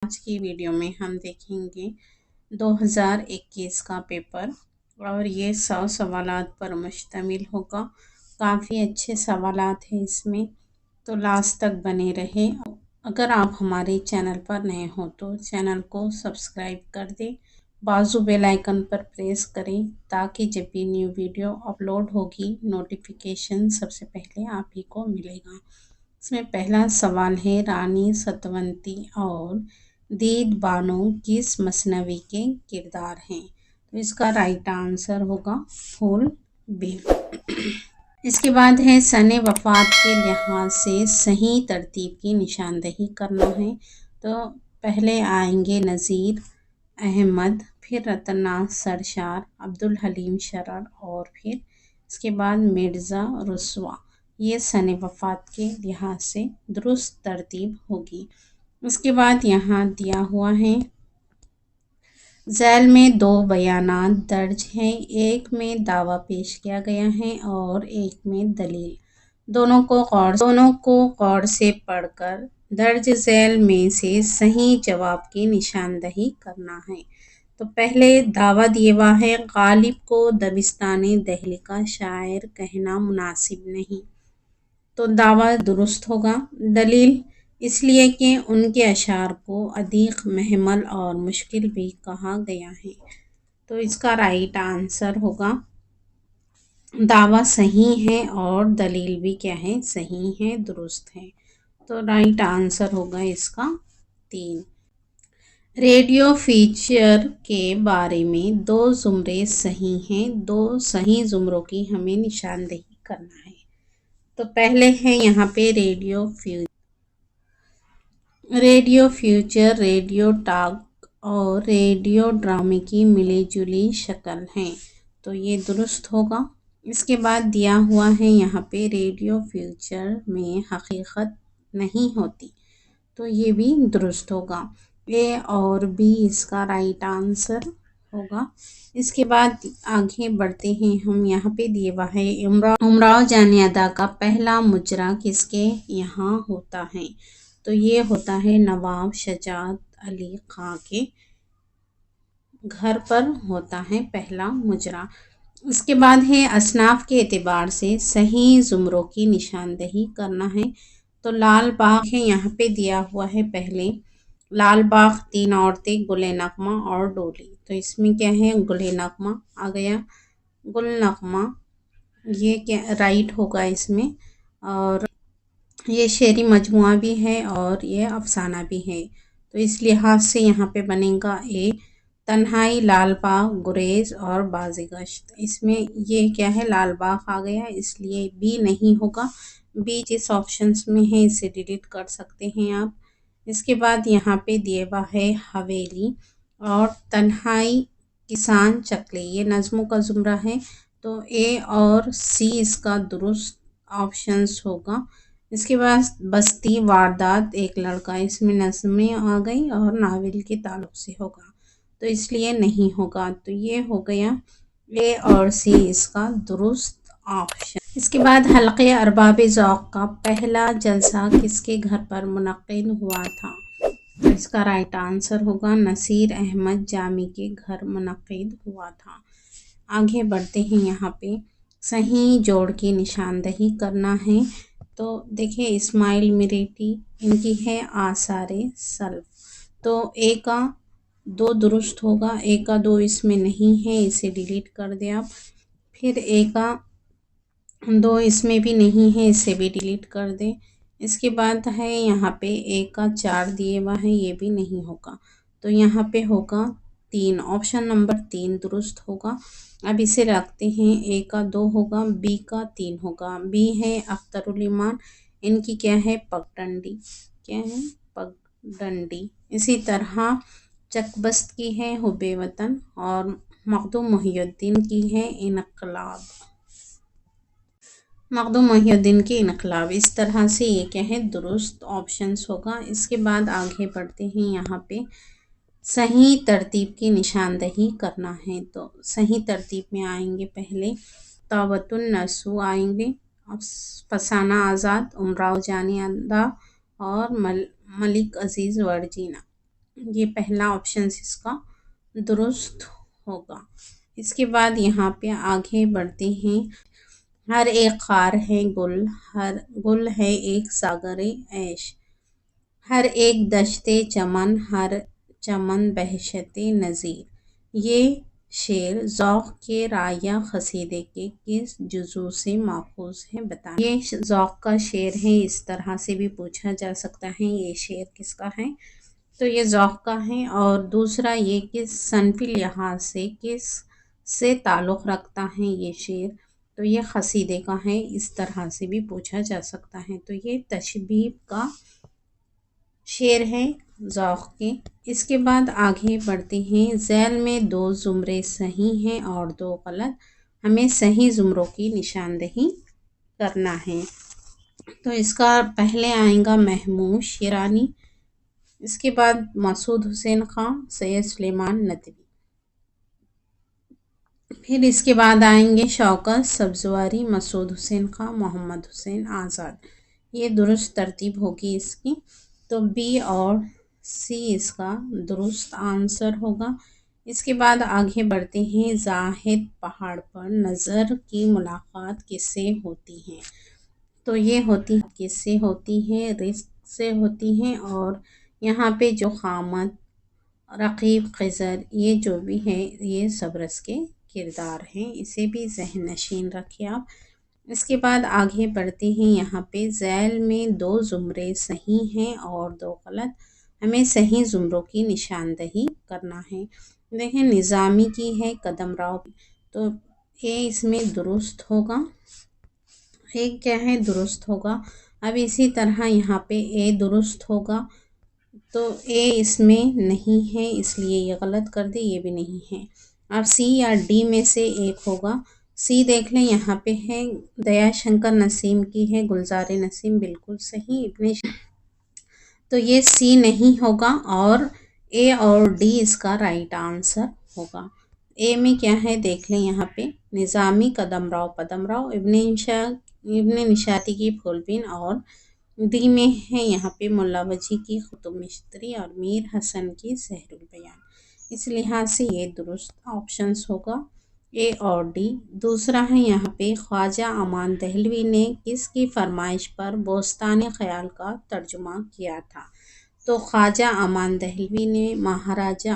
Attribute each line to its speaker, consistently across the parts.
Speaker 1: آج کی ویڈیو میں ہم دیکھیں گے 2021 کا پیپر اور یہ 100 سوالات پر مشتمل ہوگا۔ کافی اچھے سوالات ہیں اس میں، تو لاسٹ تک بنے رہے۔ اگر آپ ہمارے چینل پر نئے ہوں تو چینل کو سبسکرائب کر دیں، بازو بیل آئیکن پر پریس کریں تاکہ جب بھی نیو ویڈیو اپلوڈ ہوگی نوٹیفیکیشن سب سے پہلے آپ ہی کو ملے گا۔ اس میں پہلا سوال ہے، رانی ستونتی اور دید بانو کس مثنوی کے کردار ہیں؟ تو اس کا رائٹ آنسر ہوگا پھول بی۔ اس کے بعد ہے، سن وفات کے لحاظ سے صحیح ترتیب کی نشاندہی کرنا ہے۔ تو پہلے آئیں گے نذیر احمد، پھر رتنا سرشار، عبدالحلیم شرر اور پھر اس کے بعد مرزا رسوا۔ یہ سن وفات کے لحاظ سے درست ترتیب ہوگی۔ اس کے بعد یہاں دیا ہوا ہے، ذیل میں 2 بیانات درج ہیں، ایک میں دعویٰ پیش کیا گیا ہے اور ایک میں دلیل۔ دونوں کو غور سے پڑھ کر درج ذیل میں سے صحیح جواب کی نشاندہی کرنا ہے۔ تو پہلے دعویٰ دیا ہوا ہے، غالب کو دبستان دہلی کا شاعر کہنا مناسب نہیں۔ تو دعویٰ درست ہوگا۔ دلیل اس لیے کہ ان کے اشعار کو ادیق محمل اور مشکل بھی کہا گیا ہے۔ تو اس کا رائٹ آنسر ہوگا، دعویٰ صحیح ہے اور دلیل بھی کیا ہے، صحیح ہے، درست ہے۔ تو رائٹ آنسر ہوگا اس کا 3۔ ریڈیو فیچر کے بارے میں 2 زمرے صحیح ہیں، 2 صحیح زمروں کی ہمیں نشاندہی کرنا ہے۔ تو پہلے ہے یہاں پہ ریڈیو فیوچر ریڈیو ٹاک اور ریڈیو ڈرامے کی ملی جلی شکل ہے، تو یہ درست ہوگا۔ اس کے بعد دیا ہوا ہے یہاں پہ، ریڈیو فیوچر میں حقیقت نہیں ہوتی، تو یہ بھی درست ہوگا۔ اے اور بی اس کا رائٹ آنسر ہوگا۔ اس کے بعد آگے بڑھتے ہیں ہم، یہاں پہ دیا ہوا ہے، امراؤ جان ادا کا پہلا مجرا کس کے یہاں ہوتا ہے؟ تو یہ ہوتا ہے نواب شجاعت علی خاں کے گھر پر ہوتا ہے پہلا مجرا۔ اس کے بعد ہے، اصناف کے اعتبار سے صحیح زمروں کی نشاندہی کرنا ہے۔ تو لال باغ ہے یہاں پہ دیا ہوا ہے، پہلے لال باغ، 3 عورتیں، گل نغمہ اور ڈولی۔ تو اس میں کیا ہے، گل نغمہ آ گیا، گل نغمہ یہ کیا رائٹ ہوگا اس میں، اور یہ شعری مجموعہ بھی ہے اور یہ افسانہ بھی ہے، تو اس لحاظ سے یہاں پہ بنے گا اے، تنہائی، لال باغ، گریز اور بازگشت۔ اس میں یہ کیا ہے، لال باغ آ گیا، اس لیے بی نہیں ہوگا۔ بی جس آپشنز میں ہے اسے ڈیلیٹ کر سکتے ہیں آپ۔ اس کے بعد یہاں پہ دیا ہوا ہے، حویلی اور تنہائی، کسان، چکلے، یہ نظموں کا زمرہ ہے، تو اے اور سی اس کا درست آپشنز ہوگا۔ اس کے بعد بستی، واردات، ایک لڑکا، اس میں نظمیں آ گئی اور ناول کے تعلق سے ہوگا، تو اس لیے نہیں ہوگا۔ تو یہ ہو گیا اے اور سی اس کا درست آپشن۔ اس کے بعد حلقہ ارباب ذوق کا پہلا جلسہ کس کے گھر پر منعقد ہوا تھا؟ تو اس کا رائٹ آنسر ہوگا، نصیر احمد جامی کے گھر منعقد ہوا تھا۔ آگے بڑھتے ہیں، یہاں پہ صحیح جوڑ کی نشاندہی کرنا ہے۔ تو دیکھیں، اسماعیل مریٹی، ان کی ہے آثار سلف، تو اے کا 2 درست ہوگا، اے کا 2 اس میں نہیں ہے، اسے ڈیلیٹ کر دیں آپ۔ پھر اے کا 2 اس میں بھی نہیں ہے، اسے بھی ڈیلیٹ کر دیں۔ اس کے بعد ہے یہاں پہ اے کا 4 دیے ہوا ہے، یہ بھی نہیں ہوگا، تو یہاں پہ ہوگا 3، آپشن نمبر 3 درست ہوگا۔ اب اسے رکھتے ہیں، اے کا 2 ہوگا، بی کا 3 ہوگا۔ بی ہے اختر الایمان، ان کی کیا ہے، پگڈنڈی، کیا ہے، پگڈنڈی۔ اسی طرح چکبست کی ہے حب وطن اور مخدوم محی الدین کی ہے انقلاب، مخدوم محی الدین کی انقلاب۔ اس طرح سے یہ کیا ہے، درست آپشنز ہوگا۔ اس کے بعد آگے بڑھتے ہیں، یہاں پہ صحیح ترتیب کی نشاندہی کرنا ہے۔ تو صحیح ترتیب میں آئیں گے، پہلے توبۃ النصوح آئیں گے، فسانہ آزاد، امراؤ جان ادا اور ملک عزیز ورجینا۔ یہ پہلا آپشن اس کا درست ہوگا۔ اس کے بعد یہاں پہ آگے بڑھتے ہیں۔ ہر ایک خار ہے گل، ہر گل ہے ایک ساغر عیش، ہر ایک دشت چمن، ہر چمن بہشت نظیر۔ یہ شعر ذوق کے رائع قصیدے کے کس جزو سے ماخوذ ہے بتائیں۔ یہ ذوق کا شعر ہے، اس طرح سے بھی پوچھا جا سکتا ہے یہ شعر کس کا ہے، تو یہ ذوق کا ہے۔ اور دوسرا یہ کس صنفی لحاظ سے کس سے تعلق رکھتا ہے یہ شعر، تو یہ قصیدے کا ہے، اس طرح سے بھی پوچھا جا سکتا ہے۔ تو یہ تشبیہ کا شعر ہے ذوق کے۔ اس کے بعد آگے بڑھتے ہیں۔ ذیل میں 2 زمرے صحیح ہیں اور 2 غلط، ہمیں صحیح زمروں کی نشاندہی کرنا ہے۔ تو اس کا پہلے آئیں گا محمود شیرانی، اس کے بعد مسعود حسین خان، سید سلیمان ندوی، پھر اس کے بعد آئیں گے شوکت سبزواری، مسعود حسین خان، محمد حسین آزاد۔ یہ درست ترتیب ہوگی اس کی۔ تو بی اور سی اس کا درست آنسر ہوگا۔ اس کے بعد آگے بڑھتے ہیں۔ زاہد پہاڑ پر نظر کی ملاقات کس سے ہوتی ہے، تو یہ ہوتی کس سے ہوتی ہے، رزق سے ہوتی ہے۔ اور یہاں پہ جو خامد، رقیب، خضر، یہ جو بھی ہے یہ سبرس کے کردار ہیں، اسے بھی ذہن نشین رکھیں آپ۔ اس کے بعد آگے بڑھتے ہیں۔ یہاں پہ ذیل میں 2 زمرے صحیح ہیں اور 2 غلط، ہمیں صحیح زمروں کی نشاندہی کرنا ہے۔ دیکھیں نظامی کی ہے قدم راؤ، تو یہ اس میں درست ہوگا، ایک کیا ہے درست ہوگا۔ اب اسی طرح یہاں پہ اے درست ہوگا، تو اے اس میں نہیں ہے اس لیے یہ غلط کر دے، یہ بھی نہیں ہے۔ اب سی یا ڈی میں سے ایک ہوگا۔ سی دیکھ لیں یہاں پہ ہے دیا شنکر نسیم کی ہے گلزار نسیم، بالکل صحیح تو یہ سی نہیں ہوگا، اور اے اور ڈی اس کا رائٹ آنسر ہوگا۔ اے میں کیا ہے دیکھ لیں یہاں پہ نظامی قدم راؤ پدم راؤ، ابن نشاطی کی پھول بین، اور ڈی میں ہے یہاں پہ ملا وجی کی قطب مشتری اور میر حسن کی سحر البیان۔ اس لحاظ سے یہ درست آپشنز ہوگا اے اور ڈی۔ دوسرا ہے یہاں پہ خواجہ امان دہلوی نے کس کی فرمائش پر بوستان خیال کا ترجمہ کیا تھا، تو خواجہ امان دہلوی نے مہاراجہ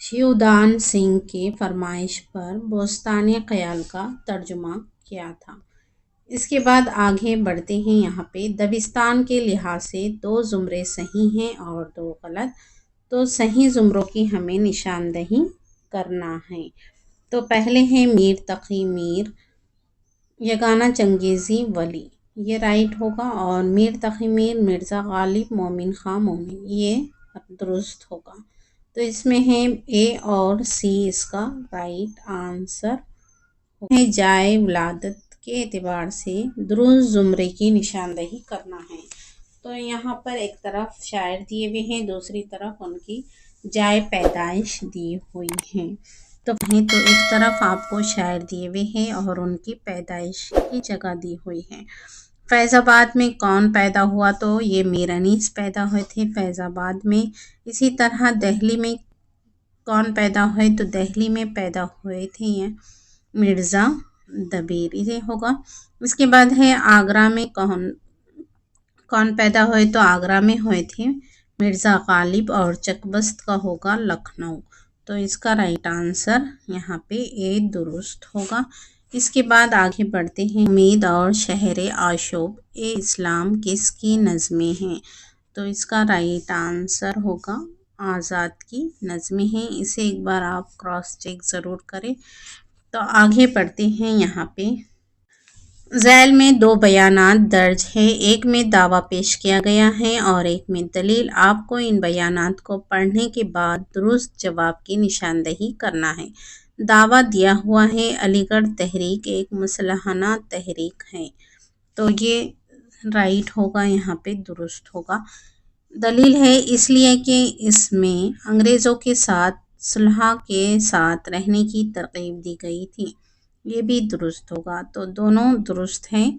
Speaker 1: شیودان سنگھ کی فرمائش پر بوستان خیال کا ترجمہ کیا تھا۔ اس کے بعد آگے بڑھتے ہیں۔ یہاں پہ دبستان کے لحاظ سے 2 زمرے صحیح ہیں اور 2 غلط، تو صحیح زمروں کی ہمیں نشاندہی کرنا ہے۔ تو پہلے ہیں میر تقی میر، یگانہ چنگیزی ولی، یہ رائٹ ہوگا۔ اور میر تقی میر، مرزا غالب مومن خان مومن، یہ درست ہوگا۔ تو اس میں ہے اے اور سی اس کا رائٹ آنسر ہے۔ جائے ولادت کے اعتبار سے درست زمرے کی نشاندہی کرنا ہے۔ تو یہاں پر ایک طرف شاعر دیے ہوئے ہیں، دوسری طرف ان کی جائے پیدائش دی ہوئی ہیں۔ تو ایک طرف آپ کو شاعر دیے ہوئے ہیں اور ان کی پیدائش کی جگہ دی ہوئی ہے۔ فیض آباد میں کون پیدا ہوا، تو یہ میر انیس پیدا ہوئے تھے فیض آباد میں۔ اسی طرح دہلی میں کون پیدا ہوئے، تو دہلی میں پیدا ہوئے تھے یہ مرزا دبیر، یہ ہوگا۔ اس کے بعد ہے آگرہ میں کون پیدا ہوئے، تو آگرہ میں ہوئے تھے مرزا غالب، اور چک بست کا ہوگا لکھنؤ۔ تو اس کا رائٹ آنسر یہاں پہ اے درست ہوگا۔ اس کے بعد آگے بڑھتے ہیں۔ امید اور شہر آشوب اسلام کس کی نظمیں ہیں، تو اس کا رائٹ آنسر ہوگا آزاد کی نظمیں ہیں۔ اسے ایک بار آپ کراس چیک ضرور کریں۔ تو آگے بڑھتے ہیں۔ یہاں پہ ذیل میں 2 بیانات درج ہے، ایک میں دعویٰ پیش کیا گیا ہے اور ایک میں دلیل۔ آپ کو ان بیانات کو پڑھنے کے بعد درست جواب کی نشاندہی کرنا ہے۔ دعویٰ دیا ہوا ہے علی گڑھ تحریک ایک مسلحانہ تحریک ہے، تو یہ رائٹ ہوگا، یہاں پہ درست ہوگا۔ دلیل ہے اس لیے کہ اس میں انگریزوں کے ساتھ صلح کے ساتھ رہنے کی ترغیب دی گئی تھی، یہ بھی درست ہوگا۔ تو دونوں درست ہیں،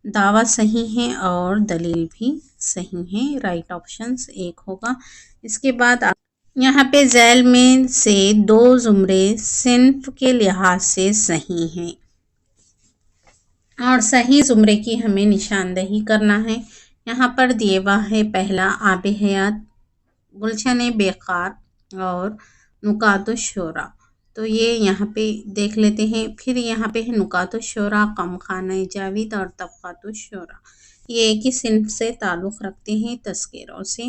Speaker 1: دعویٰ صحیح ہے اور دلیل بھی صحیح ہے، رائٹ آپشنز ایک ہوگا۔ اس کے بعد یہاں پہ ذیل میں سے دو زمرے صنف کے لحاظ سے صحیح ہیں اور صحیح زمرے کی ہمیں نشاندہی کرنا ہے۔ یہاں پر دیے ہوا ہے پہلا آب حیات، گلشن بیخار اور نکات الشعراء۔ تو یہ یہاں پہ دیکھ لیتے ہیں۔ پھر یہاں پہ ہے نکات الشعراء، قم خانہ جاوید اور طبقات الشعراء۔ یہ ایک ہی صنف سے تعلق رکھتے ہیں تذکروں سے۔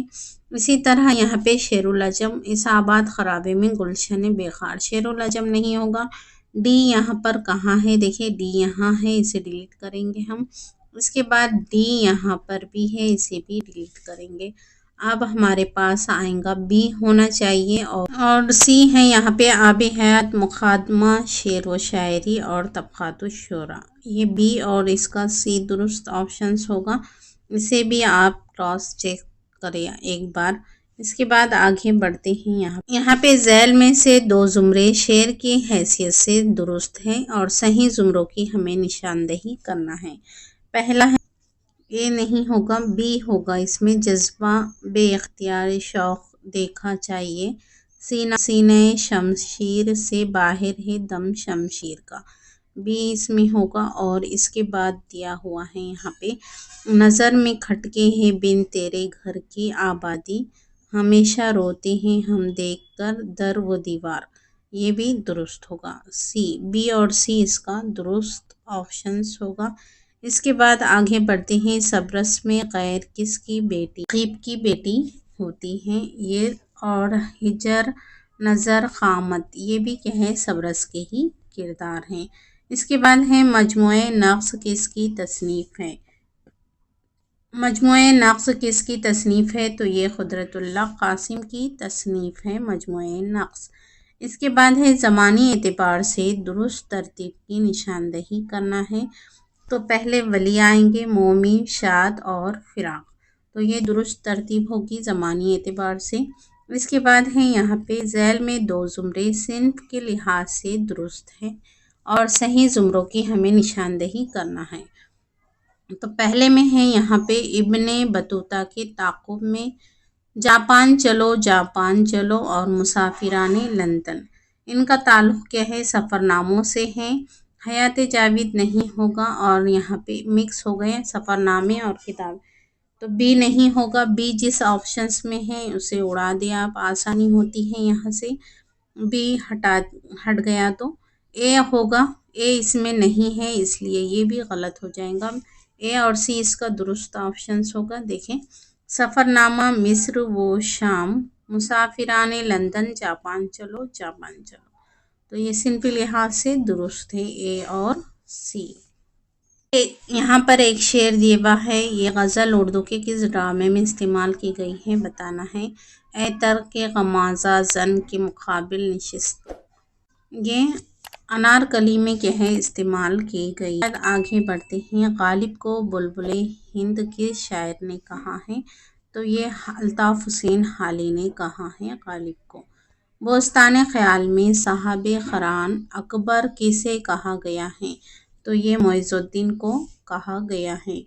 Speaker 1: اسی طرح یہاں پہ شعر العجم، اس آباد خرابے میں گلشن بیخار، شعر العجم نہیں ہوگا۔ ڈی یہاں پر کہاں ہے؟ دیکھیں ڈی یہاں ہے، اسے ڈیلیٹ کریں گے ہم۔ اس کے بعد ڈی یہاں پر بھی ہے، اسے بھی ڈیلیٹ کریں گے۔ اب ہمارے پاس آئیں گا بی ہونا چاہیے اور سی ہے یہاں پہ آب حیات، مقدمہ، شعر و شاعری اور طبقات الشعراء۔ یہ بی اور اس کا سی درست آپشنز ہوگا، اسے بھی آپ کراس چیک کریں ایک بار۔ اس کے بعد آگے بڑھتے ہیں۔ یہاں پہ ذیل میں سے دو زمرے شعر کی حیثیت سے درست ہیں اور صحیح زمروں کی ہمیں نشاندہی کرنا ہے۔ پہلا ہے اے نہیں ہوگا، بی ہوگا، اس میں جذبہ بے اختیار شوق دیکھا چاہیے، سینہ شمشیر سے باہر ہے دم شمشیر کا، بی اس میں ہوگا۔ اور اس کے بعد دیا ہوا ہے یہاں پہ نظر میں کھٹکے ہیں بن تیرے گھر کی آبادی، ہمیشہ روتے ہیں ہم دیکھ کر در و دیوار، یہ بھی درست ہوگا۔ سی، بی اور سی اس کا درست آپشنز ہوگا۔ اس کے بعد آگے بڑھتے ہیں۔ صبرس میں غیر کس کی بیٹی رقیب کی بیٹی ہوتی ہے، یہ اور ہجر نظر قامت، یہ بھی کیا ہے؟ صبرس کے ہی کردار ہیں۔ اس کے بعد ہے مجموعہ نقص کس کی تصنیف ہے؟ مجموعہ نقص کس کی تصنیف ہے؟ تو یہ قدرت اللہ قاسم کی تصنیف ہے مجموعہ نقص۔ اس کے بعد ہے زمانی اعتبار سے درست ترتیب کی نشاندہی کرنا ہے۔ تو پہلے ولی آئیں گے، مومی، شاد اور فراق، تو یہ درست ترتیب ہوگی زمانی اعتبار سے۔ اس کے بعد ہے یہاں پہ ذیل میں دو زمرے صنف کے لحاظ سے درست ہے اور صحیح زمروں کی ہمیں نشاندہی کرنا ہے۔ تو پہلے میں ہے یہاں پہ ابن بطوطہ کے تعاقب میں جاپان چلو جاپان چلو اور مسافران لندن، ان کا تعلق کیا ہے؟ سفر ناموں سے ہے۔ حیات جاوید نہیں ہوگا اور یہاں پہ مکس ہو گئے سفر نامے اور کتاب، تو بی نہیں ہوگا۔ بی جس آپشنز میں ہے اسے اڑا دیا آپ، آسانی ہوتی ہے یہاں سے، بی ہٹ گیا تو اے ہوگا، اے اس میں نہیں ہے اس لیے یہ بھی غلط ہو جائے گا۔ اے اور سی اس کا درست آپشنز ہوگا۔ دیکھیں سفر نامہ مصر و شام، مسافران لندن جاپان چلو جاپان چلو، تو یہ صنفی لحاظ سے درست ہے اے اور سی۔ یہاں پر ایک شعر دیے ہوا ہے، یہ غزل اردو کے کس ڈرامے میں استعمال کی گئی ہے بتانا ہے۔ اے ترک غمازہ زن کے مقابل نشست، یہ انارکلی میں کیا ہے؟ استعمال کی گئی۔ آگے بڑھتے ہیں۔ غالب کو بلبل ہند کس شاعر نے کہا ہے؟ تو یہ الطاف حسین حالی نے کہا ہے غالب کو۔ بوستان خیال میں صاحب قران اکبر کسے کہا گیا ہے؟ تو یہ معز الدین کو کہا گیا ہے۔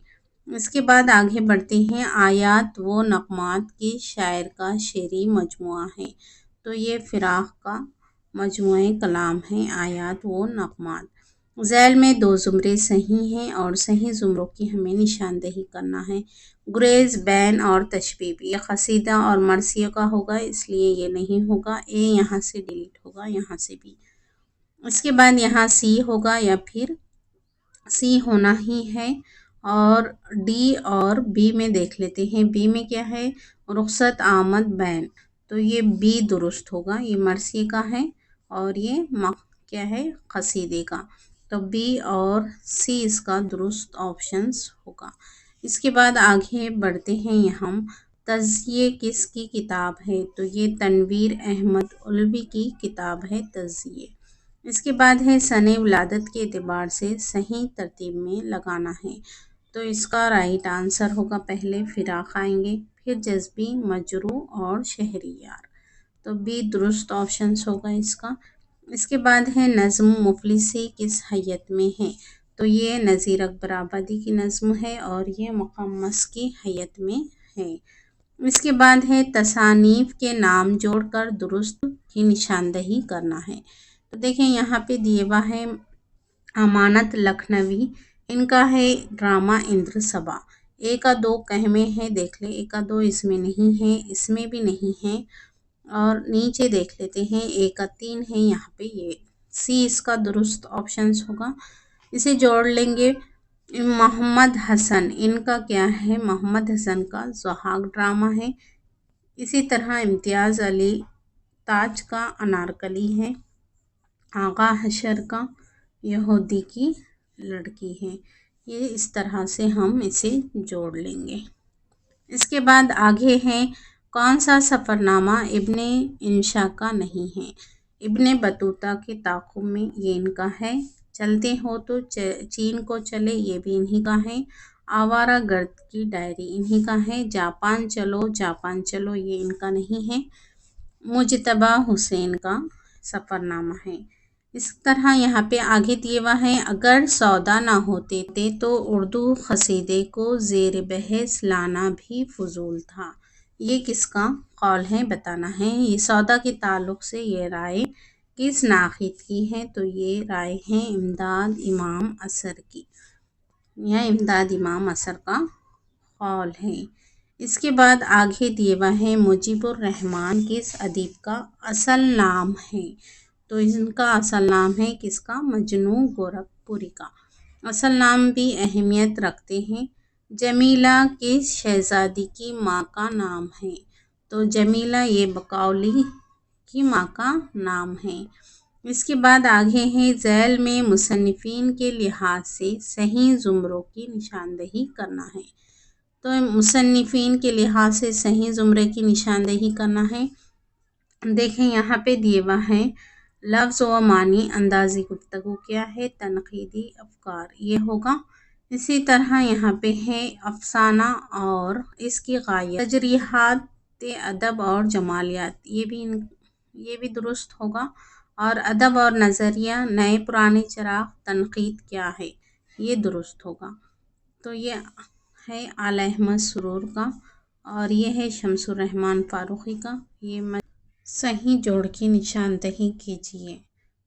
Speaker 1: اس کے بعد آگے بڑھتے ہیں۔ آیات و نغمات کس شاعر کا شعری مجموعہ ہے؟ تو یہ فراق کا مجموعہ کلام ہے آیات و نغمات۔ ذیل میں دو زمرے صحیح ہیں اور صحیح زمروں کی ہمیں نشاندہی کرنا ہے۔ گریز، بین اور تشبیب، یہ قصیدہ اور مرثیہ کا ہوگا اس لیے یہ نہیں ہوگا۔ اے یہاں سے ڈیلیٹ ہوگا، یہاں سے بھی۔ اس کے بعد یہاں سی ہوگا یا پھر سی ہونا ہی ہے، اور ڈی اور بی میں دیکھ لیتے ہیں۔ بی میں کیا ہے؟ رخصت آمد بین، تو یہ بی درست ہوگا، یہ مرثیہ کا ہے اور یہ کیا ہے؟ قصیدے کا، تو بی اور سی اس کا درست آپشنز ہوگا۔ اس کے بعد آگے بڑھتے ہیں۔ ہم تزیے کس کی کتاب ہے؟ تو یہ تنویر احمد علوی کی کتاب ہے تزیے۔ اس کے بعد ہے سن ولادت کے اعتبار سے صحیح ترتیب میں لگانا ہے، تو اس کا رائٹ آنسر ہوگا پہلے فراق آئیں گے، پھر جذبی، مجروح اور شہریار، تو بی درست آپشنز ہوگا اس کا۔ اس کے بعد ہے نظم مفلسی کس حیت میں ہے؟ تو یہ نذیر اکبر آبادی کی نظم ہے اور یہ مقمص کی حیت میں ہے۔ اس کے بعد ہے تصانیف کے نام جوڑ کر درست کی نشاندہی کرنا ہے۔ تو دیکھیں یہاں پہ دیے ہوا ہے امانت لکھنوی، ان کا ہے ڈرامہ اندر سبا۔ ایک کا دو کہمے ہیں، دیکھ لیں ایک کا دو اس میں نہیں ہے، اس میں بھی نہیں ہے، اور نیچے دیکھ لیتے ہیں ایک کا تین ہے، یہاں پہ یہ سی اس کا درست آپشنس ہوگا۔ اسے جوڑ لیں گے۔ محمد حسن، ان کا کیا ہے؟ محمد حسن کا سہاگ ڈرامہ ہے۔ اسی طرح امتیاز علی تاج کا انارکلی ہے۔ آغا حشر کا یہودی کی لڑکی ہے۔ یہ اس طرح سے ہم اسے جوڑ لیں گے۔ اس کے بعد آگے ہے کون سا سفر نامہ ابن انشا کا نہیں ہے؟ ابن بطوطہ کے تعاقب میں، یہ ان کا ہے۔ چلتے ہو تو چین کو چلے، یہ بھی انہی کا ہے۔ آوارہ گرد کی ڈائری انہی کا ہے۔ جاپان چلو جاپان چلو، یہ ان کا نہیں ہے۔ مجتبیٰ حسین کا سفر نامہ ہے۔ اس طرح یہاں پہ آگے دیے ہوا ہے اگر سودا نہ ہوتے تو اردو قصیدے کو زیر بحث لانا بھی فضول تھا۔ یہ کس کا قول ہے بتانا ہے۔ یہ سودا کے تعلق سے یہ رائے کس ناقد کی ہے؟ تو یہ رائے ہے امداد امام اثر کی، یا امداد امام اثر کا قول ہے۔ اس کے بعد آگے دیے ہوا ہے مجیب الرحمن کس ادیب کا اصل نام ہے؟ تو ان کا اصل نام ہے کس کا؟ مجنوں گورکھپوری کا۔ اصل نام بھی اہمیت رکھتے ہیں۔ جمیلہ کس شہزادی کی ماں کا نام ہے؟ تو جمیلہ یہ بقولی کی ماں کا نام ہے۔ اس کے بعد آگے ہے ذیل میں مصنفین کے لحاظ سے صحیح زمروں کی نشاندہی کرنا ہے۔ تو مصنفین کے لحاظ سے صحیح زمرے کی نشاندہی کرنا ہے۔ دیکھیں یہاں پہ دیے ہوا ہے لفظ و معنی انداز گفتگو کیا ہے؟ تنقیدی افکار، یہ ہوگا۔ اسی طرح یہاں پہ ہے افسانہ اور اس کی غایت، تجریحات ادب اور جمالیات، یہ بھی درست ہوگا۔ اور ادب اور نظریہ، نئے پرانے چراغ، تنقید کیا ہے؟ یہ درست ہوگا۔ تو یہ ہے اعلی احمد سرور کا، اور یہ ہے شمس الرحمن فاروقی کا۔ یہ صحیح جوڑ کی نشاندہی کیجیے۔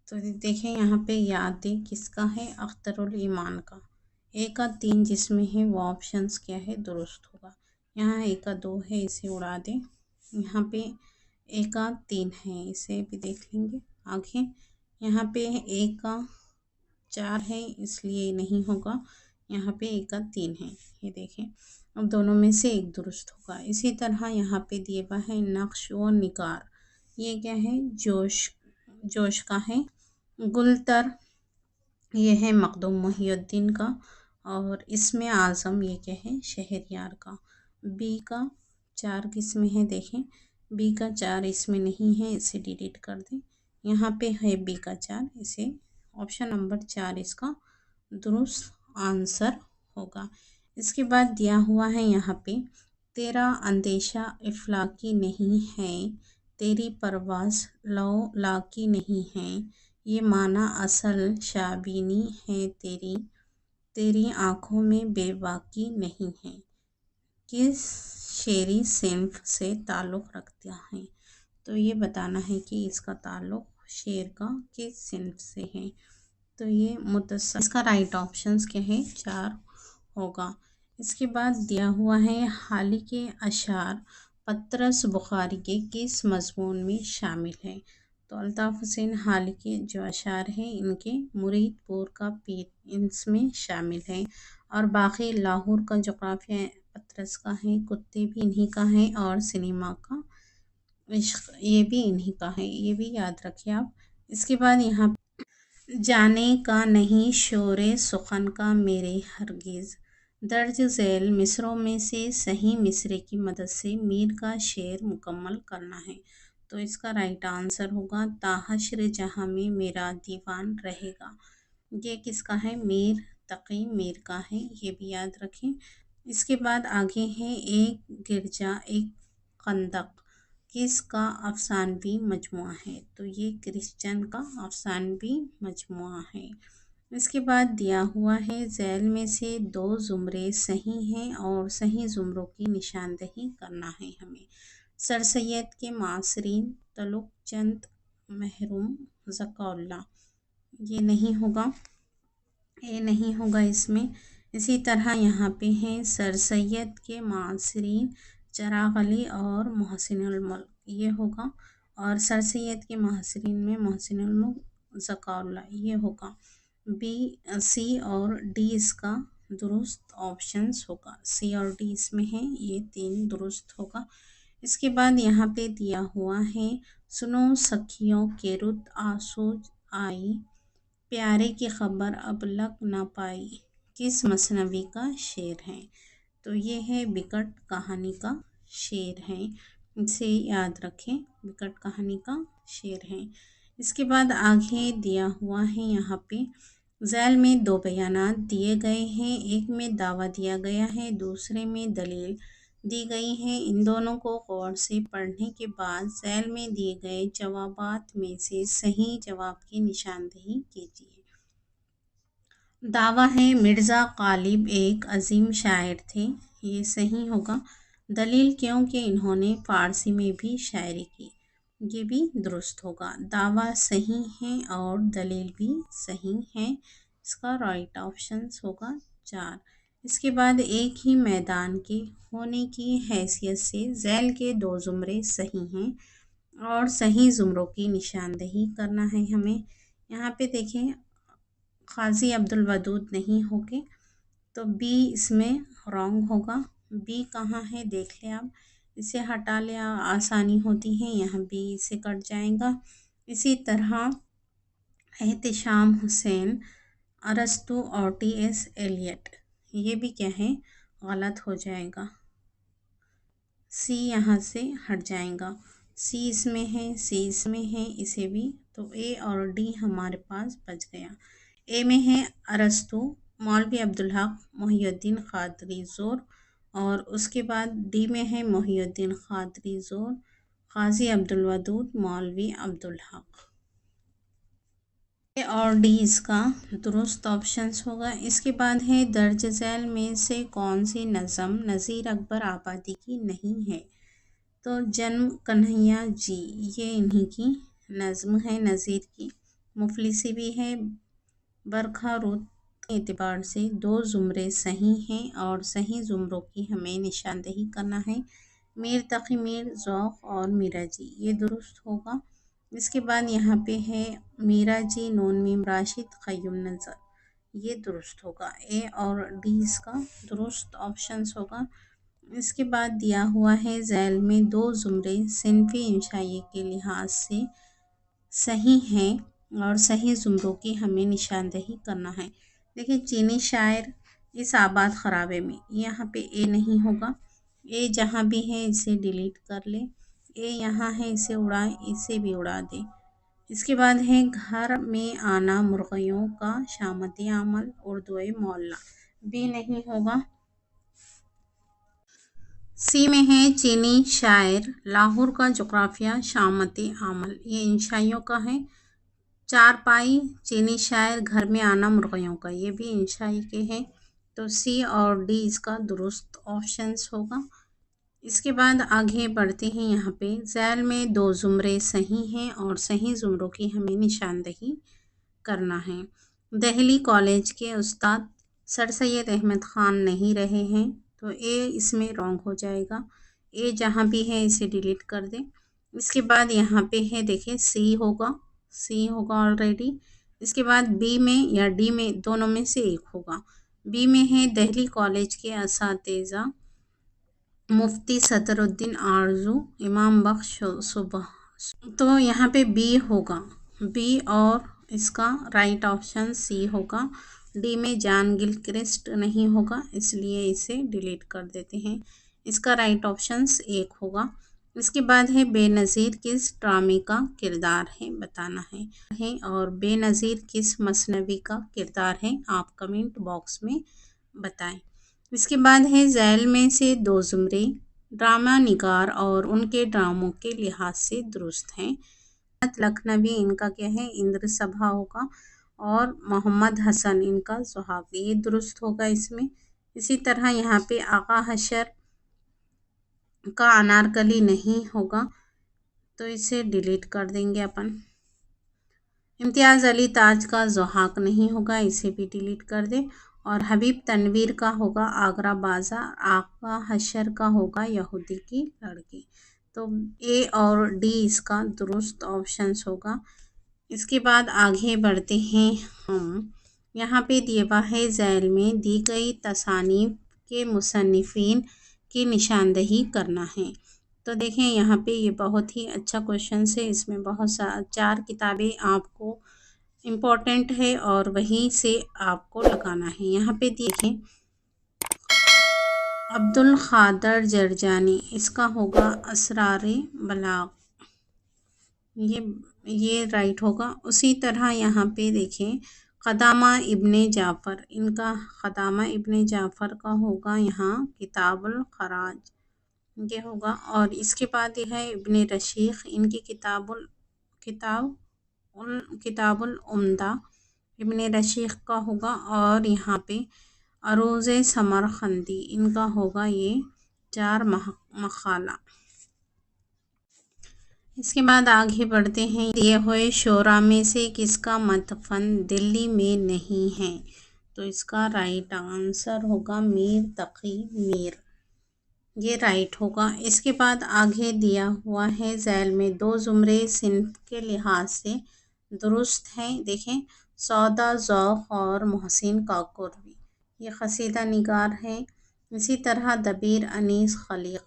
Speaker 1: تو دیکھیں یہاں پہ یادیں کس کا ہے؟ اختر الایمان کا۔ ایک کا تین جس میں ہے وہ آپشنس کیا ہے؟ درست ہوگا۔ یہاں ایک کا دو ہے، اسے اڑا دیں۔ یہاں پہ ایک کا تین ہے، اسے بھی دیکھ لیں گے آگے۔ یہاں پہ ایک کا چار ہے، اس لیے نہیں ہوگا۔ یہاں پہ ایک کا تین ہے، یہ دیکھیں اب دونوں میں سے ایک درست ہوگا۔ اسی طرح یہاں پہ دیے ہوا ہے نقش و نگار، یہ کیا ہے؟ جوش کا ہے۔ گلتر یہ ہے مخدوم محی الدین کا، اور اسم اعظم یہ کیا ہے؟ شہریار کا۔ بی کا چار کس میں ہے؟ دیکھیں بی کا چار اس میں نہیں ہے، اسے ڈیلیٹ کر دیں۔ یہاں پہ ہے بی کا چار، اسے آپشن نمبر 4 اس کا درست آنسر ہوگا۔ اس کے بعد دیا ہوا ہے یہاں پہ تیرا اندیشہ افلاکی نہیں ہے، تیری پرواز لو لاکی نہیں ہے، یہ معنی اصل شابینی ہے تیری، تیری آنکھوں میں بے باکی نہیں ہے، کس شعری صنف سے تعلق رکھتا ہے؟ تو یہ بتانا ہے کہ اس کا تعلق شعر کا کس صنف سے ہے۔ تو یہ متصل، اس کا رائٹ آپشنس کیا ہے؟ 4 ہوگا۔ اس کے بعد دیا ہوا ہے حالی کے اشعار پطرس بخاری کے کس مضمون میں شامل ہے؟ تو الطاف حسین حالی کے جو اشعار ہیں ان کے مرید پور کا پیر اس میں شامل ہے، اور باقی لاہور کا جغرافیہ پطرس کا ہے، کتے بھی انہی کا ہے، اور سنیما کا عشق یہ بھی انہی کا ہے، یہ بھی یاد رکھیں آپ۔ اس کے بعد یہاں جانے کا نہیں شور سخن کا میرے ہرگز، درج ذیل مصروں میں سے صحیح مصرے کی مدد سے میر کا شعر مکمل کرنا ہے۔ تو اس کا رائٹ آنسر ہوگا تا حشر جہاں میں میرا دیوان رہے گا، یہ کس کا ہے؟ میر تقی میر کا ہے، یہ بھی یاد رکھیں۔ اس کے بعد آگے ہے ایک گرجا ایک خندق کس کا افسانوی مجموعہ ہے؟ تو یہ کرسچن کا افسانوی مجموعہ ہے۔ اس کے بعد دیا ہوا ہے ذیل میں سے 2 زمرے صحیح ہیں اور صحیح زمروں کی نشاندہی کرنا ہے ہمیں۔ سر سید کے معاصرین تلق چند محروم ذکا اللہ، یہ نہیں ہوگا، یہ نہیں ہوگا اس میں۔ اسی طرح یہاں پہ ہیں سر سید کے معاصرین چراغ علی اور محسن الملک، یہ ہوگا، اور سر سید کے معاصرین میں محسن الملک ذکا اللہ، یہ ہوگا۔ بی، سی اور ڈی اس کا درست آپشنز ہوگا، سی اور ڈی اس میں ہیں، یہ 3 درست ہوگا۔ اس کے بعد یہاں پہ دیا ہوا ہے سنو سکھیوں کے رت آسوج آئی، پیارے کی خبر اب لگ نہ پائی، کس مثنوی کا شعر ہے؟ تو یہ ہے بکٹ کہانی کا شعر ہے، اسے یاد رکھیں، بکٹ کہانی کا شعر ہے۔ اس کے بعد آگے دیا ہوا ہے یہاں پہ ذیل میں 2 بیانات دیے گئے ہیں، ایک میں دعویٰ دیا گیا ہے، دوسرے میں دلیل دی گئی ہے۔ ان دونوں کو غور سے پڑھنے کے بعد ذیل میں دیے گئے جوابات میں سے صحیح جواب کی نشاندہی کیجیے۔ دعویٰ ہے مرزا غالب ایک عظیم شاعر تھے، یہ صحیح ہوگا۔ دلیل کیونکہ انہوں نے فارسی میں بھی شاعری کی، یہ بھی درست ہوگا۔ دعویٰ صحیح ہے اور دلیل بھی صحیح ہے، اس کا رائٹ آپشنز ہوگا 4۔ اس کے بعد ایک ہی میدان کے ہونے کی حیثیت سے ذیل کے 2 زمرے صحیح ہیں اور صحیح زمروں کی نشاندہی کرنا ہے ہمیں۔ یہاں پہ دیکھیں قاضی عبدالودود نہیں ہوگے، تو بی اس میں رانگ ہوگا۔ بی کہاں ہے دیکھ لیں، آپ اسے ہٹا لیں، آسانی ہوتی ہے، یہاں بی سے کٹ جائے گا۔ اسی طرح احتشام حسین، ارسطو اور ٹی ایس ایلیٹ، یہ بھی کیا ہے، غلط ہو جائے گا، سی یہاں سے ہٹ جائے گا۔ سی اس میں ہے، سی اس میں ہے، اسے بھی، تو اے اور ڈی ہمارے پاس بچ گیا۔ اے میں ہے ارسطو، مولوی عبدالحق محی الدین قادری زور، اور اس کے بعد ڈی میں ہے محی الدین قادری زور، قاضی عبدالودود، مولوی عبدالحق۔ اے اور ڈی اس کا درست آپشنز ہوگا۔ اس کے بعد ہے درج ذیل میں سے کون سی نظم نذیر اکبر آبادی کی نہیں ہے؟ تو جنم کنہیا جی، یہ انہی کی نظم ہے نذیر کی۔ مفلسی بھی ہے۔ برکھا رود اعتبار سے 2 زمرے صحیح ہیں اور صحیح زمروں کی ہمیں نشاندہی کرنا ہے، میر تقی میر، ذوق اور میرا جی، یہ درست ہوگا۔ اس کے بعد یہاں پہ ہے میرا جی نون میم راشد قیوم نظر، یہ درست ہوگا۔ اے اور ڈی اس کا درست آپشنز ہوگا۔ اس کے بعد دیا ہوا ہے ذیل میں 2 زمرے صنفی انشائیے کے لحاظ سے صحیح ہیں اور صحیح زمروں کی ہمیں نشاندہی کرنا ہے۔ دیکھیں چینی شاعر اس آباد خرابے میں، یہاں پہ اے نہیں ہوگا، اے جہاں بھی ہے اسے ڈیلیٹ کر لیں، اے یہاں ہے اسے اڑائیں، اسے بھی اڑا دیں۔ اس کے بعد ہے گھر میں آنا مرغیوں کا شامتی عمل اردو معلیٰ، بی نہیں ہوگا۔ سی میں ہے چینی شاعر لاہور کا جغرافیہ شامتی عمل، یہ انشائیوں کا ہے۔ چارپائی چینی شاعر گھر میں آنا مرغیوں کا، یہ بھی انشائی کے ہیں، تو سی اور ڈی اس کا درست آپشنز ہوگا۔ اس کے بعد آگے بڑھتے ہیں، یہاں پہ ذیل میں 2 زمرے صحیح ہیں اور صحیح زمروں کی ہمیں نشاندہی کرنا ہے۔ دہلی کالج کے استاد سر سید احمد خان نہیں رہے ہیں، تو اے اس میں رانگ ہو جائے گا، اے جہاں بھی ہے اسے ڈیلیٹ کر دیں۔ اس کے بعد یہاں پہ ہے دیکھیں سی ہوگا، سی ہوگا آلریڈی۔ اس کے بعد بی میں یا ڈی میں، دونوں میں سے ایک ہوگا۔ بی میں ہے دہلی کالج کے اساتذہ مفتی صدر الدین آرزو امام بخش صبح، تو یہاں پہ بی ہوگا، بی، اور اس کا رائٹ آپشن سی ہوگا۔ ڈی میں جان گل کرسٹ نہیں ہوگا، اس لیے اسے ڈیلیٹ کر دیتے ہیں، اس کا رائٹ آپشنز 1 ہوگا۔ اس کے بعد ہے بے نظیر کس ڈرامے کا کردار ہے بتانا ہے، اور بے نظیر کس مثنوی کا کردار ہے آپ کمنٹ باکس میں بتائیں۔ اس کے بعد ہے ذیل میں سے 2 زمرے ڈرامہ نگار اور ان کے ڈراموں کے لحاظ سے درست ہیں۔ لکھنوی ان کا کیا ہے، اندر سبھا ہوگا، اور محمد حسن ان کا زحاق، یہ درست ہوگا اس میں۔ اسی طرح یہاں پہ آقا حشر کا انارکلی نہیں ہوگا، تو اسے ڈیلیٹ کر دیں گے اپن۔ امتیاز علی تاج کا زحاق نہیں ہوگا، اسے بھی ڈیلیٹ کر دیں۔ اور حبیب تنویر کا ہوگا آگرہ بازار، آقا حشر کا ہوگا یہودی کی لڑکی۔ تو اے اور ڈی اس کا درست آپشنس ہوگا۔ اس کے بعد آگے بڑھتے ہیں ہم۔ یہاں پہ دیوا ہے ذیل میں دی گئی تصانیف کے مصنفین کی نشاندہی کرنا ہے۔ تو دیکھیں یہاں پہ یہ بہت ہی اچھا کوشچن ہے، اس میں بہت 4 کتابیں آپ کو امپورٹنٹ ہے اور وہیں سے آپ کو لگانا ہے۔ یہاں پہ دیکھیں عبدالقادر جرجانی، اس کا ہوگا اسرار بلاغ، یہ رائٹ ہوگا۔ اسی طرح یہاں پہ دیکھیں قدامہ ابن جعفر، ان کا قدامہ ابن جعفر کا ہوگا یہاں کتاب الخراج، یہ ہوگا۔ اور اس کے بعد یہ ہے ابن رشیق، ان کی کتاب العمدہ، ابن رشیق کا ہوگا۔ اور یہاں پہ عروض سمرقندی، ان کا ہوگا یہ 4 مقالہ۔ اس کے بعد آگے بڑھتے ہیں۔ دیے ہوئے شعراء میں سے کس کا مدفن دلی میں نہیں ہے؟ تو اس کا رائٹ آنسر ہوگا میر تقی میر، یہ رائٹ ہوگا۔ اس کے بعد آگے دیا ہوا ہے ذیل میں 2 زمرے صنف کے لحاظ سے درست ہیں۔ دیکھیں سودا ذوق اور محسن کاکوری، یہ قصیدہ نگار ہے۔ اسی طرح دبیر انیس خلیق،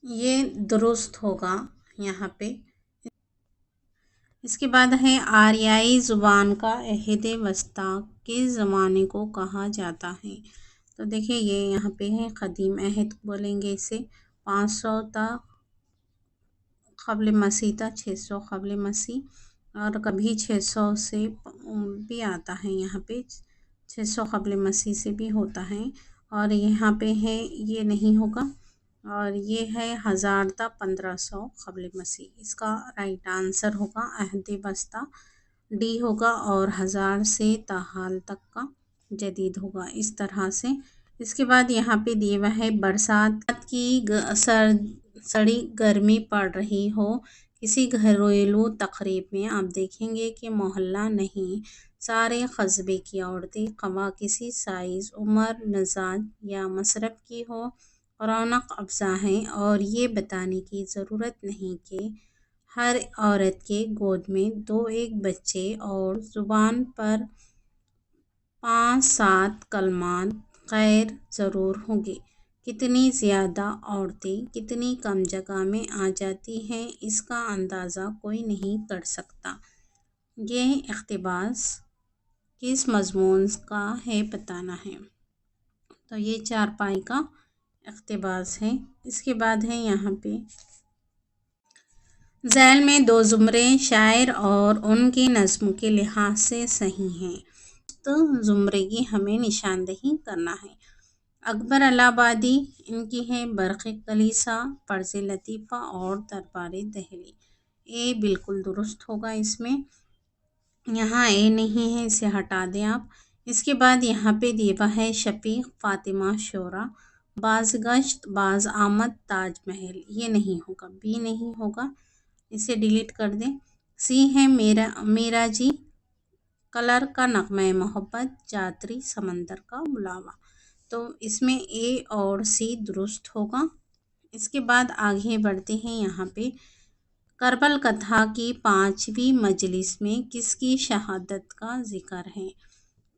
Speaker 1: یہ درست ہوگا یہاں پہ۔ اس کے بعد ہے آریائی زبان کا عہد وسطیٰ کس زمانے کو کہا جاتا ہے؟ تو دیکھیں یہ یہاں پہ ہے قدیم عہد بولیں گے اسے، 500 تا قبل مسیح تا 600 قبل مسیح، اور کبھی 600 سے بھی آتا ہے، یہاں پہ 600 قبل مسیح سے بھی ہوتا ہے۔ اور یہاں پہ ہے یہ نہیں ہوگا، اور یہ ہے 1000 تا 1500 قبل مسیح، اس کا رائٹ آنسر ہوگا عہد وسطیٰ، ڈی ہوگا۔ اور 1000 سے تاحال تک کا جدید ہوگا، اس طرح سے۔ اس کے بعد یہاں پہ دیے ہوا ہے برسات کی سڑی گرمی پڑ رہی ہو، کسی گھریلو تقریب میں آپ دیکھیں گے کہ محلہ نہیں، سارے قصبے کی عورتیں خواہ کسی سائز، عمر، مزاج یا مصرف کی ہو رونق افزا ہیں، اور یہ بتانے کی ضرورت نہیں کہ ہر عورت کے گود میں 2-1 بچے اور زبان پر 5-7 کلمات غیر ضرور ہوں گے۔ کتنی زیادہ عورتیں کتنی کم جگہ میں آ جاتی ہیں، اس کا اندازہ کوئی نہیں کر سکتا۔ یہ اقتباس کس مضمون کا ہے بتانا ہے، تو یہ 4 کا اقتباس ہے۔ اس کے بعد ہے یہاں پہ ذیل میں 2 زمرے شاعر اور ان کی نظم کے لحاظ سے صحیح ہیں، تو زمرے کی ہمیں نشاندہی کرنا ہے۔ اکبر الہ آبادی، ان کی ہے برق کلیسا، فرز لطیفہ اور دربار دہلی، اے بالکل درست ہوگا اس میں۔ یہاں اے نہیں ہے، اسے ہٹا دیں آپ۔ اس کے بعد یہاں پہ دیوا ہے شفیق فاطمہ شعراء، باز گشت باز آمد تاج محل، یہ نہیں ہوگا، بی نہیں ہوگا، اسے ڈیلیٹ کر دیں۔ سی ہے میرا جی کلر کا نغمہ محبت، جاتری سمندر کا بلاوا، تو اس میں اے اور سی درست ہوگا۔ اس کے بعد آگے بڑھتے ہیں۔ یہاں پہ کربل کتھا کی 5ویں مجلس میں کس کی شہادت کا ذکر ہے؟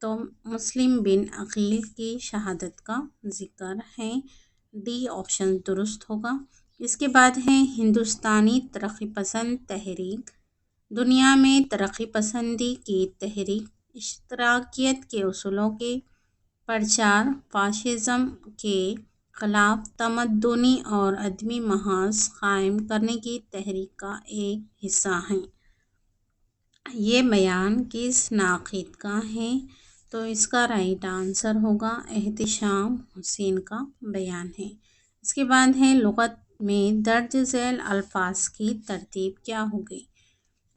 Speaker 1: تو مسلم بن عقیل کی شہادت کا ذکر ہے، ڈی آپشن درست ہوگا۔ اس کے بعد ہے ہندوستانی ترقی پسند تحریک، دنیا میں ترقی پسندی کی تحریک، اشتراکیت کے اصولوں کے پرچار، فاشزم کے خلاف تمدنی اور ادبی محاذ قائم کرنے کی تحریک کا ایک حصہ ہے۔ یہ بیان کس ناقد کا ہے؟ تو اس کا رائٹ آنسر ہوگا احتشام حسین کا بیان ہے۔ اس کے بعد ہے لغت میں درج ذیل الفاظ کی ترتیب کیا ہوگی؟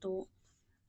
Speaker 1: 2।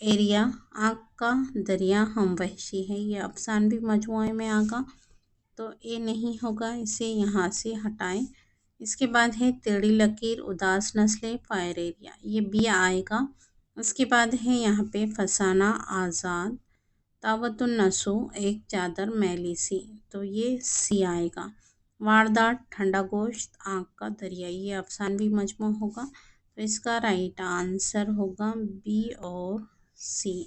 Speaker 1: ایریا، آنکھ کا دریا ہم وحشی ہے، یہ افسانوی مجموعے میں آگا تو اے نہیں ہوگا، اسے یہاں سے ہٹائیں۔ اس کے بعد ہے تیڑی لکیر، اداس نسلیں، فائر ایریا، یہ بی آئے گا۔ اس کے بعد ہے یہاں پہ فسانہ آزاد، طاوت النسو، ایک چادر میلی سی، تو یہ سی آئے گا۔ واردات، ٹھنڈا گوشت، آنکھ کا دریا، یہ افسانوی مجموعہ ہوگا، تو اس کا رائٹ آنسر ہوگا بی اور سی،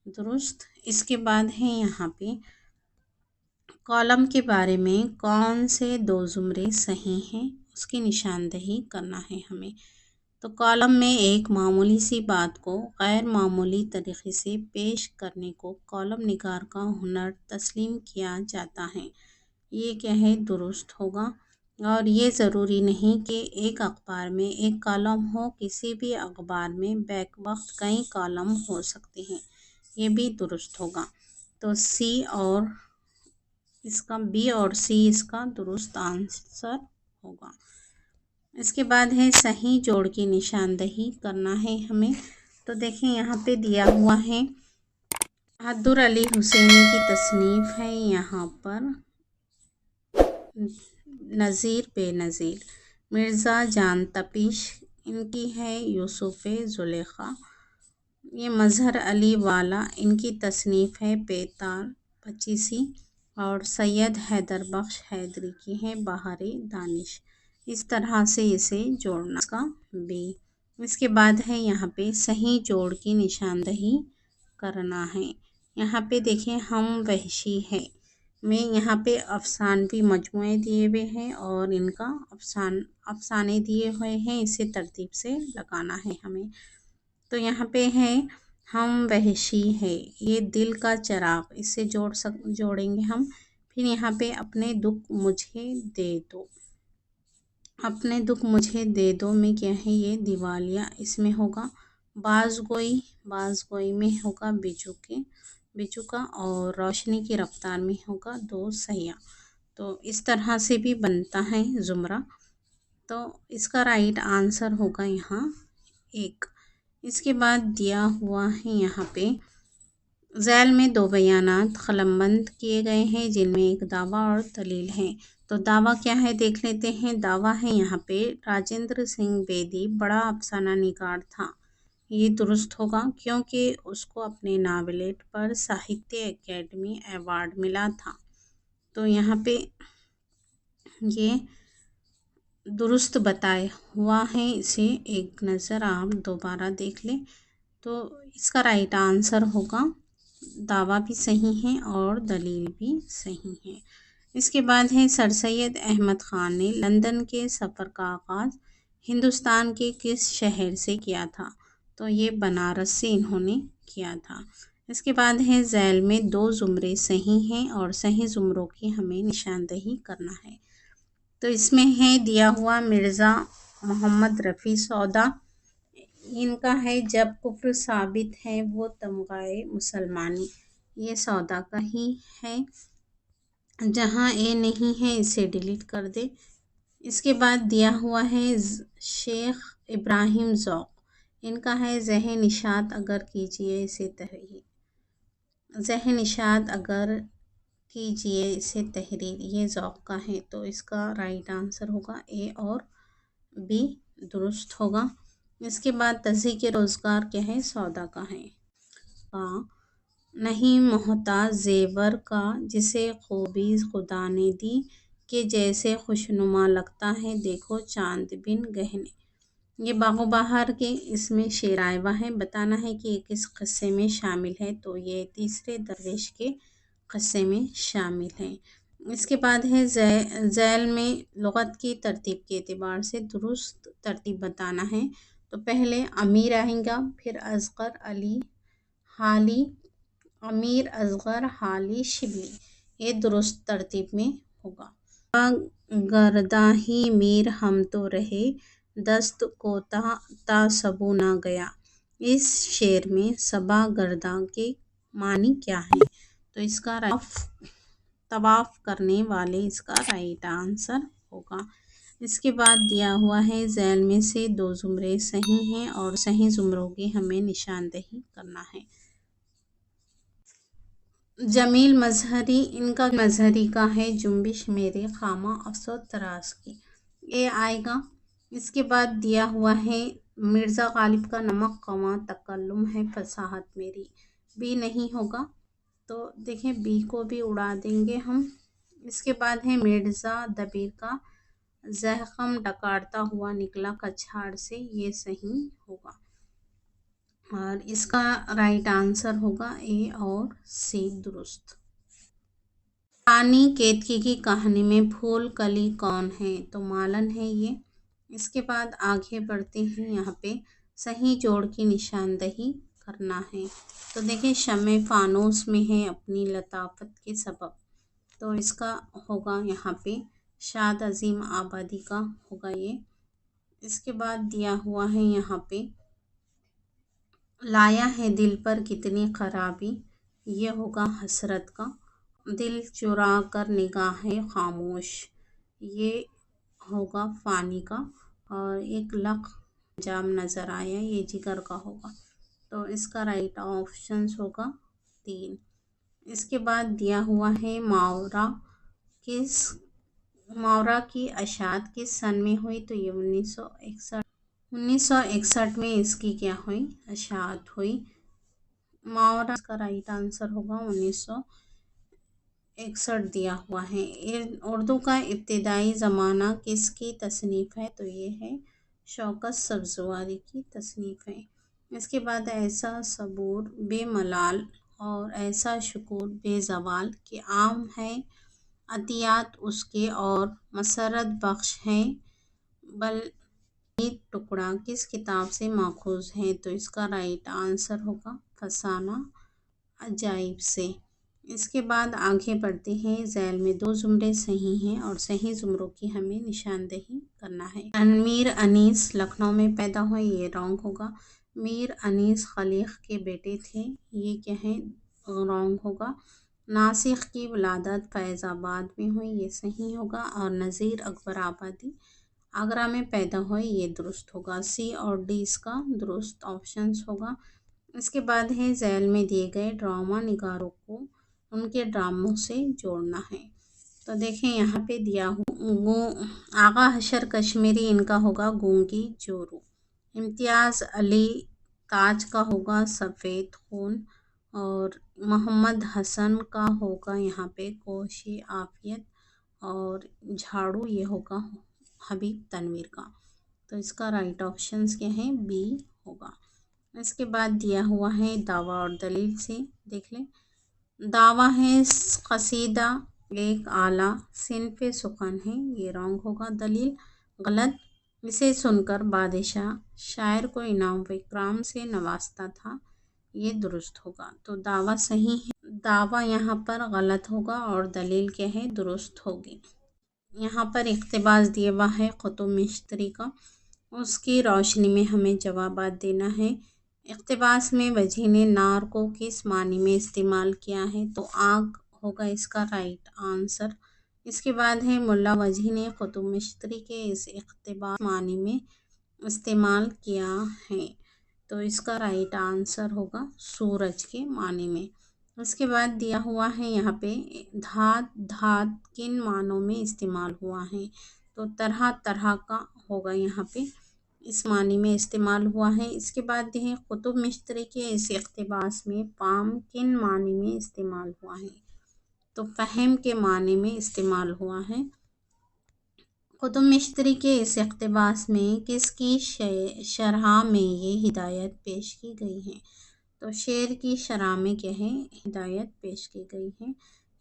Speaker 1: درست۔ اس کے بعد ہے یہاں پہ کالم کے بارے میں کون سے دو زمرے صحیح ہیں، اس کی نشاندہی کرنا ہے ہمیں۔ تو کالم میں ایک معمولی سی بات کو غیر معمولی طریقے سے پیش کرنے کو کالم نگار کا ہنر تسلیم کیا جاتا ہے، یہ کیا ہے، درست ہوگا۔ اور یہ ضروری نہیں کہ ایک اخبار میں ایک کالم ہو، کسی بھی اخبار میں بیک وقت کئی کالم ہو سکتے ہیں، یہ بھی درست ہوگا۔ تو سی اور اس کا بی اور سی اس کا درست آنسر ہوگا۔ اس کے بعد ہے صحیح جوڑ کی نشاندہی کرنا ہے ہمیں۔ تو دیکھیں یہاں پہ دیا ہوا ہے بہادر علی حسینی کی تصنیف ہے، یہاں پر نظیر بے نظیر، مرزا جان تپیش ان کی ہے، یوسف زلیخا، یہ مظہر علی والا ان کی تصنیف ہے، بیتار پچیسی، اور سید حیدر بخش حیدری کی ہے، بہار دانش۔ اس طرح سے اسے جوڑنا، اس کا بی۔ اس کے بعد ہے یہاں پہ صحیح جوڑ کی نشاندہی کرنا ہے۔ یہاں پہ دیکھیں ہم وحشی ہے میں یہاں پہ افسانوی مجموعے دیے ہوئے ہیں اور ان کا افسانے دیے ہوئے ہیں، اسے ترتیب سے لگانا ہے ہمیں۔ تو یہاں پہ ہے ہم وحشی ہے، یہ دل کا چراغ، اسے جوڑیں گے ہم۔ پھر یہاں پہ اپنے دکھ مجھے دے دو، اپنے دکھ مجھے دے دو میں کیا ہے، یہ دیوالیہ، اس میں ہوگا باز گوئی میں ہوگا بجو کا، اور روشنی کی رفتار میں ہوگا دو سیاہ۔ تو اس طرح سے بھی بنتا ہے زمرہ، تو اس کا رائٹ آنسر ہوگا یہاں ایک۔ اس کے بعد دیا ہوا ہے یہاں پہ ذیل میں دو بیانات قلم بند کیے گئے ہیں جن میں ایک دعویٰ اور دلیل ہے۔ تو دعویٰ کیا ہے دیکھ لیتے ہیں۔ دعویٰ ہے یہاں پہ راجندر سنگھ بیدی بڑا افسانہ نگار تھا، یہ درست ہوگا کیونکہ اس کو اپنے ناولٹ پر ساہتیہ اکیڈمی ایوارڈ ملا تھا، تو یہاں پہ یہ درست بتایا ہوا ہے، اسے ایک نظر آپ دوبارہ دیکھ لیں۔ تو اس کا رائٹ آنسر ہوگا دعویٰ بھی صحیح ہے اور دلیل بھی صحیح ہے۔ اس کے بعد ہے سر سید احمد خان نے لندن کے سفر کا آغاز ہندوستان کے کس شہر سے کیا تھا، تو یہ بنارس سے انہوں نے کیا تھا۔ اس کے بعد ہے ذیل میں دو زمرے صحیح ہیں اور صحیح زمروں کی ہمیں نشاندہی کرنا ہے۔ تو اس میں ہے دیا ہوا مرزا محمد رفیع سودا، ان کا ہے جب کفر ثابت ہے وہ تمغائے مسلمانی، یہ سودا کا ہی ہے، جہاں اے نہیں ہے اسے ڈیلیٹ کر دے۔ اس کے بعد دیا ہوا ہے شیخ ابراہیم ذوق، ان کا ہے ذہن نشاط اگر کیجئے اسے تحریر، یہ ذوق کا ہے، تو اس کا رائٹ آنسر ہوگا اے اور بی، درست ہوگا۔ اس کے بعد تضحیک روزگار کیا ہے، سودا کا ہے۔ نہیں محتاج زیور کا جسے خوبی خدا نے دی، کہ جیسے خوشنما لگتا ہے دیکھو چاند بن گہنے، یہ باغ و بہار کے اس میں شعر آیا ہوا ہے، بتانا ہے کہ یہ کس قصے میں شامل ہے، تو یہ تیسرے درویش کے قصے میں شامل ہے۔ اس کے بعد ہے ذیل میں لغت کی ترتیب کے اعتبار سے درست ترتیب بتانا ہے، تو پہلے امیر آئیں گا، پھر اصغر، علی، حالی، امیر، اصغر، حالی، شبلی، یہ درست ترتیب میں ہوگا۔ گرداں ہی میر ہم تو رہے، دست کوتاہ تا سبو نہ گیا، اس شعر میں صبا گرداں کے معنی کیا ہیں، تو اس کا طواف کرنے والے، اس کا رائٹ آنسر ہوگا۔ اس کے بعد دیا ہوا ہے ذیل میں سے دو زمرے صحیح ہیں اور صحیح زمروں کی ہمیں نشاندہی کرنا ہے۔ جمیل مظہری، ان کا مظہری کا ہے جنبش میرے خامہ افسود تراس کی، یہ آئے گا۔ اس کے بعد دیا ہوا ہے مرزا غالب کا نمک قواں تکلم ہے فصاحت میری، بھی نہیں ہوگا تو دیکھیں بی کو بھی اڑا دیں گے ہم۔ اس کے بعد ہے مرزا دبیر کا زحکم ڈکارتا ہوا نکلا کچھاڑ سے، یہ صحیح ہوگا، اور اس کا رائٹ آنسر ہوگا اے اور سی درست۔ رانی کیتکی کی کہانی میں پھول کلی کون ہے؟ تو مالن ہے یہ۔ اس کے بعد آگے بڑھتے ہیں، یہاں پہ صحیح جوڑ کی نشاندہی کرنا ہے۔ تو دیکھیں شمع فانوس میں ہے اپنی لطافت کے سبب، تو اس کا ہوگا یہاں پہ شاد عظیم آبادی کا ہوگا یہ۔ اس کے بعد دیا ہوا ہے یہاں پہ لایا ہے دل پر کتنی خرابی، یہ ہوگا حسرت کا۔ دل چرا کر نگاہ خاموش، یہ ہوگا فانی کا، اور ایک لق جام نظر آیا، یہ جگر کا ہوگا، تو اس کا رائٹ آپشنز ہوگا 3۔ اس کے بعد دیا ہوا ہے ماورا کی اشاعت کس سن میں ہوئی؟ تو یہ 1961 میں اس کی کیا ہوئی؟ اشاعت ہوئی۔ ماورا کا رائٹ آنسر ہوگا 1961 دیا ہوا ہے۔ اردو کا ابتدائی زمانہ کس کی تصنیف ہے؟ تو یہ ہے شوکت سبزواری کی تصنیف ہے۔ اس کے بعد ایسا صبور بے ملال اور ایسا شکور بے زوال کہ عام ہے عطیات اس کے اور مسرت بخش ہیں ٹکڑا کس کتاب سے ماخوذ ہے؟ تو اس کا رائٹ آنسر ہوگا فسانہ عجائب سے۔ اس کے بعد آگے بڑھتے ہیں، ذیل میں 2 زمرے صحیح ہیں اور صحیح زمروں کی ہمیں نشاندہی کرنا ہے۔ میر انیس لکھنؤ میں پیدا ہوئے، یہ رانگ ہوگا۔ میر انیس خلیق کے بیٹے تھے، یہ کیا ہے؟ رانگ ہوگا۔ ناسخ کی ولادت فیض آباد میں ہوئی، یہ صحیح ہوگا، اور نذیر اکبر آبادی آگرہ میں پیدا ہوئے، یہ درست ہوگا۔ سی اور ڈی اس کا درست آپشنز ہوگا۔ اس کے بعد ہے ذیل میں دیے گئے ڈرامہ نگاروں کو ان کے ڈراموں سے جوڑنا ہے۔ تو دیکھیں یہاں پہ دیا آغا حشر کشمیری، ان کا ہوگا گونگی جورو۔ امتیاز علی تاج کا ہوگا سفید خون، اور محمد حسن کا ہوگا یہاں پہ کوشی عافیت، اور جھاڑو یہ ہوگا حبیب تنویر کا، تو اس کا رائٹ آپشنز کیا ہے؟ بی ہوگا۔ اس کے بعد دیا ہوا ہے دعویٰ اور دلیل سے، دیکھ لیں۔ دعویٰ ہے قصیدہ ایک اعلیٰ صنف سخن ہے، یہ رانگ ہوگا۔ دلیل غلط، اسے سن کر بادشاہ شاعر کو انعام و اکرام سے نوازتا تھا، یہ درست ہوگا۔ تو دعویٰ صحیح ہے، دعویٰ یہاں پر غلط ہوگا، اور دلیل کیا ہے؟ درست ہوگی۔ یہاں پر اقتباس دیا ہوا ہے قطب مشتری کا، اس کی روشنی میں ہمیں جوابات دینا ہے۔ اقتباس میں وجہ نے نار کو کس معنی میں استعمال کیا ہے؟ تو آگ ہوگا اس کا رائٹ آنسر۔ اس کے بعد ہے ملا وجہ نے قطب مشتری کے اس اقتباس معنی میں استعمال کیا ہے، تو اس کا رائٹ آنسر ہوگا سورج کے معنی میں۔ اس کے بعد دیا ہوا ہے یہاں پہ دھات کن معنوں میں استعمال ہوا ہے؟ تو طرح طرح کا ہوگا، یہاں پہ اس معنی میں استعمال ہوا ہے۔ اس کے بعد ہے قطب مشتری کے اس اقتباس میں پام کن معنی میں استعمال ہوا ہے؟ تو فہم کے معنی میں استعمال ہوا ہے۔ قطب مشتری کے اس اقتباس میں کس کی شرح میں یہ ہدایت پیش کی گئی ہے؟ تو شعر کی شرح میں کیا ہے؟ ہدایت پیش کی گئی ہے۔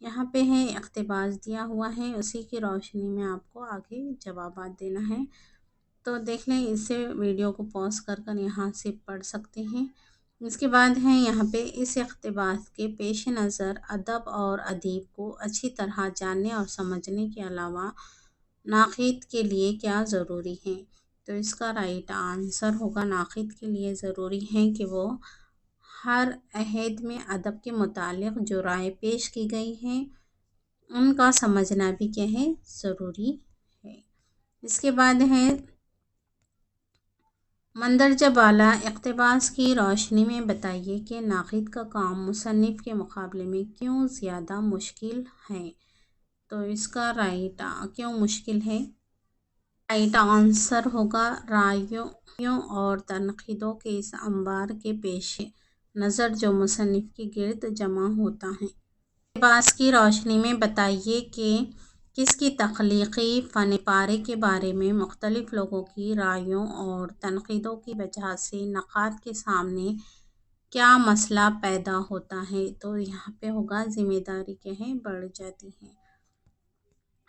Speaker 1: یہاں پہ ہے اقتباس دیا ہوا ہے، اسی کی روشنی میں آپ کو آگے جوابات دینا ہے۔ تو دیکھ لیں، اسے ویڈیو کو پاز کر کر یہاں سے پڑھ سکتے ہیں۔ اس کے بعد ہے یہاں پہ اس اقتباس کے پیش نظر ادب اور ادیب کو اچھی طرح جاننے اور سمجھنے کے علاوہ ناقد کے لیے کیا ضروری ہے؟ تو اس کا رائٹ آنسر ہوگا ناقد کے لیے ضروری ہے کہ وہ ہر عہد میں ادب کے متعلق جو رائے پیش کی گئی ہیں ان کا سمجھنا بھی کیا ہے؟ ضروری ہے۔ اس کے بعد ہے مندرجہ بالا اقتباس کی روشنی میں بتائیے کہ ناقد کا کام مصنف کے مقابلے میں کیوں زیادہ مشکل ہے۔ تو اس کا کیوں مشکل ہے؟ رائٹ آنسر ہوگا رائیوں اور تنقیدوں کے اس انبار کے پیش نظر جو مصنف کے گرد جمع ہوتا ہے۔ اقتباس کی روشنی میں بتائیے کہ کس کی تخلیقی فن پارے کے بارے میں مختلف لوگوں کی رائیوں اور تنقیدوں کی وجہ سے نقاد کے سامنے کیا مسئلہ پیدا ہوتا ہے۔ تو یہاں پہ ہوگا ذمہ داری کیا ہے بڑھ جاتی ہے۔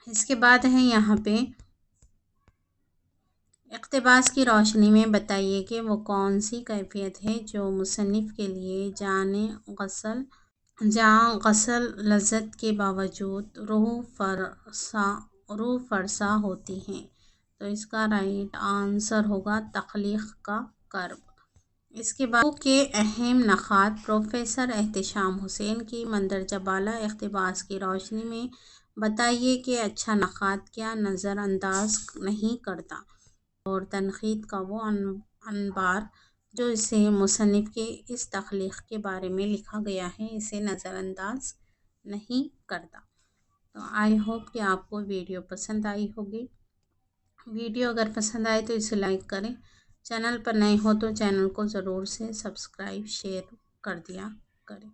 Speaker 1: اس کے بعد ہے یہاں پہ اقتباس کی روشنی میں بتائیے کہ وہ کون سی کیفیت ہے جو مصنف کے لیے جاں غسل لذت کے باوجود روح فرسا ہوتی ہے۔ تو اس کا رائٹ آنسر ہوگا تخلیق کا کرب۔ اس کے بعد کے اہم نقاد پروفیسر احتشام حسین کی مندرجہ بالا اقتباس کی روشنی میں بتائیے کہ اچھا نقاد کیا نظر انداز نہیں کرتا اور تنقید کا وہ انبار جو اسے مصنف کے اس تخلیق کے بارے میں لکھا گیا ہے اسے نظر انداز نہیں کرتا۔ تو آئی ہوپ کہ آپ کو ویڈیو پسند آئی ہوگی۔ ویڈیو اگر پسند آئے تو اسے لائک کریں، چینل پر نئے ہو تو چینل کو ضرور سے سبسکرائب شیئر کر دیا کریں۔